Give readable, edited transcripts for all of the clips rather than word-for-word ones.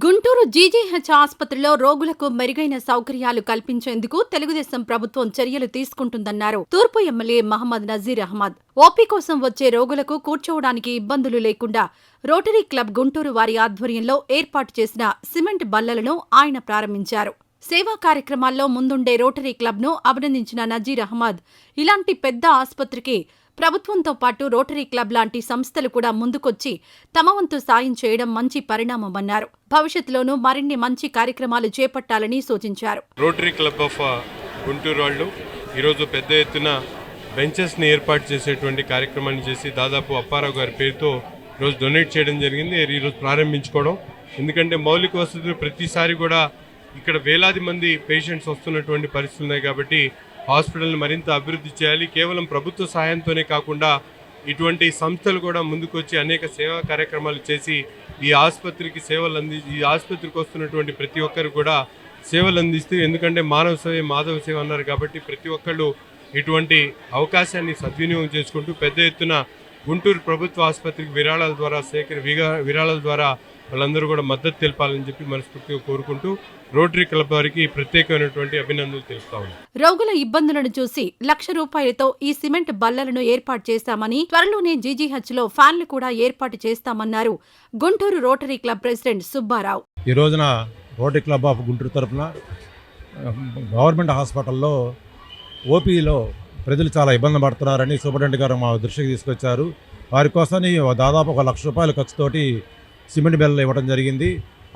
Guntur GGH ఆస్పత్రిలో రోగులకు మెరుగైన సౌకర్యాలు కల్పించేందుకు తెలుగుదేశం ప్రభుత్వం చర్యలు తీసుకుంటుందన్నారు తూర్పు ఎమ్మెల్యే మహమ్మద్ నజీర్ అహ్మద్. ఓపీ కోసం వచ్చే రోగులకు కూర్చోవడానికి ఇబ్బందులు లేకుండా రోటరీ క్లబ్ గుంటూరు వారి ఆధ్వర్యంలో ఏర్పాటు చేసిన సిమెంట్ బల్లలను ఆయన ప్రారంభించారు. సేవా కార్యక్రమాల్లో ముందుండే రోటరీ క్లబ్ను అభినందించిన నజీర్ అహ్మద్, ఇలాంటి పెద్ద ఆస్పత్రికి ప్రభుత్వంతో పాటు రోటరీ క్లబ్ లాంటి సంస్థలు కూడా ముందుకొచ్చి తమ వంతు సాయం చేయడం మంచి పరిణామమన్నారు. భవిష్యత్తులోనూ మరిన్ని మంచి కార్యక్రమాలు చేపట్టాలని సూచించారు. రోటరీ క్లబ్ ఆఫ్ గుంటూరు వాళ్ళు ఈరోజు పెద్ద ఎత్తున బెంచెస్ని ఏర్పాటు చేసేటువంటి కార్యక్రమాన్ని చేసి దాదాపు అప్పారావు గారి పేరుతో ఈరోజు డొనేట్ చేయడం జరిగింది. ఈరోజు ప్రారంభించుకోవడం, ఎందుకంటే మౌలిక వసతులు ప్రతిసారి కూడా ఇక్కడ వేలాది మంది పేషెంట్స్ వస్తున్నటువంటి పరిస్థితులు ఉన్నాయి కాబట్టి హాస్పిటల్ని మరింత అభివృద్ధి చేయాలి. కేవలం ప్రభుత్వ సహాయంతోనే కాకుండా ఇటువంటి సంస్థలు కూడా ముందుకొచ్చి అనేక సేవా కార్యక్రమాలు చేసి ఈ ఆసుపత్రికి ఈ ఆసుపత్రికి వస్తున్నటువంటి ప్రతి ఒక్కరు కూడా సేవలు అందిస్తూ, ఎందుకంటే మానవ సేవ మాధవ సేవ అన్నారు కాబట్టి ప్రతి ఒక్కళ్ళు ఇటువంటి అవకాశాన్ని సద్వినియోగం చేసుకుంటూ పెద్ద ఎత్తున గుంటూరు ప్రభుత్వ ఆసుపత్రికి విరాళాల ద్వారా వాళ్ళందరూ కూడా మద్దతు తెలపాలని చెప్పి మనస్ఫూర్తిగా కోరుకుంటూ రోటరీ క్లబ్ వారికి ప్రత్యేకమైనటువంటి అభినందనలు తెలుపుతా ఉన్నాం. రోగుల ఇబ్బందులను చూసి ₹1,00,000 ఈ సిమెంట్ బల్లలను ఏర్పాటు చేశామని, త్వరలోనే జీజీహెచ్లో ఫ్యాన్లు కూడా ఏర్పాటు చేస్తామన్నారు Guntur rotary club president Subbarao. ఈ రోజున రోటరీ క్లబ్ ఆఫ్ గుంటూరు తరఫున గవర్నమెంట్ హాస్పిటల్లో ఓపీలో ప్రజలు చాలా ఇబ్బంది పడుతున్నారని సూపరింటెండెంట్ గారు మా దృష్టికి తీసుకొచ్చారు. వారి కోసం దాదాపు ₹1,00,000 ఖర్చుతోటి సిమెంట్ బెల్లలు ఇవ్వడం జరిగింది.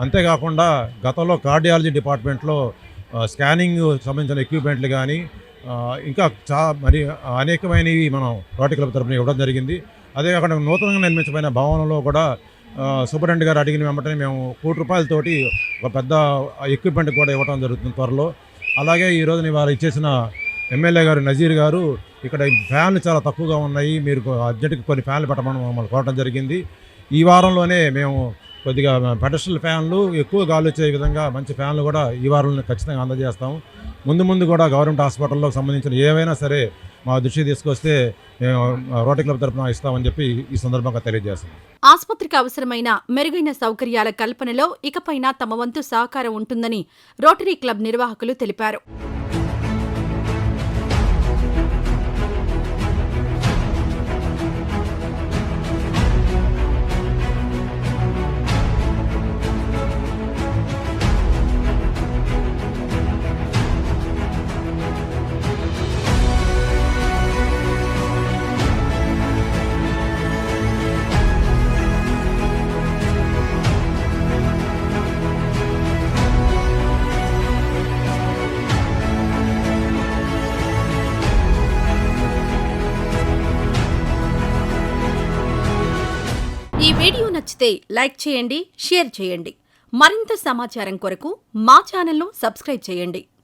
అంతేకాకుండా గతంలో కార్డియాలజీ డిపార్ట్మెంట్లో స్కానింగ్ సంబంధించిన ఎక్విప్మెంట్లు కానీ ఇంకా మరి అనేకమైనవి మనం రోటరీ క్లబ్ తరఫున ఇవ్వడం జరిగింది. అదే కాకుండా నూతనంగా నిర్మించబడిన భవనంలో కూడా సూపరింటెండెంట్ గారు అడిగిన వెంటనే మేము ₹1,00,00,000 ఒక పెద్ద ఎక్విప్మెంట్ కూడా ఇవ్వడం జరుగుతుంది త్వరలో. అలాగే ఈరోజు వారు ఇచ్చేసిన ఎమ్మెల్యే గారు నజీర్ గారు ఇక్కడ ఫ్యాన్లు చాలా తక్కువగా ఉన్నాయి, మీరు అర్జెంటుగా కొన్ని ఫ్యాన్లు పెట్టమని మమ్మల్ని కోరడం జరిగింది. ఈ వారంలోనే మేము కొద్దిగా పెడస్ట్రల్ ఫ్యాన్లు, ఎక్కువ గాలి వచ్చే విధంగా మంచి ఫ్యాన్లు కూడా ఈ వారంలో ఖచ్చితంగా అందజేస్తాము. ముందు కూడా గవర్నమెంట్ హాస్పిటల్లో సంబంధించిన ఏవైనా సరే మా దృష్టికి తీసుకొస్తే మేము రోటరీ క్లబ్ తరఫున ఇస్తామని చెప్పి ఈ సందర్భంగా తెలియజేస్తాం. ఆసుపత్రికి అవసరమైన మెరుగైన సౌకర్యాల కల్పనలో ఇకపైనా తమ వంతు సహకారం ఉంటుందని రోటరీ క్లబ్ నిర్వాహకులు తెలిపారు. ఈ వీడియో నచ్చితే లైక్ చేయండి, షేర్ చేయండి. మరింత సమాచారం కొరకు మా ఛానల్ను సబ్స్క్రైబ్ చేయండి.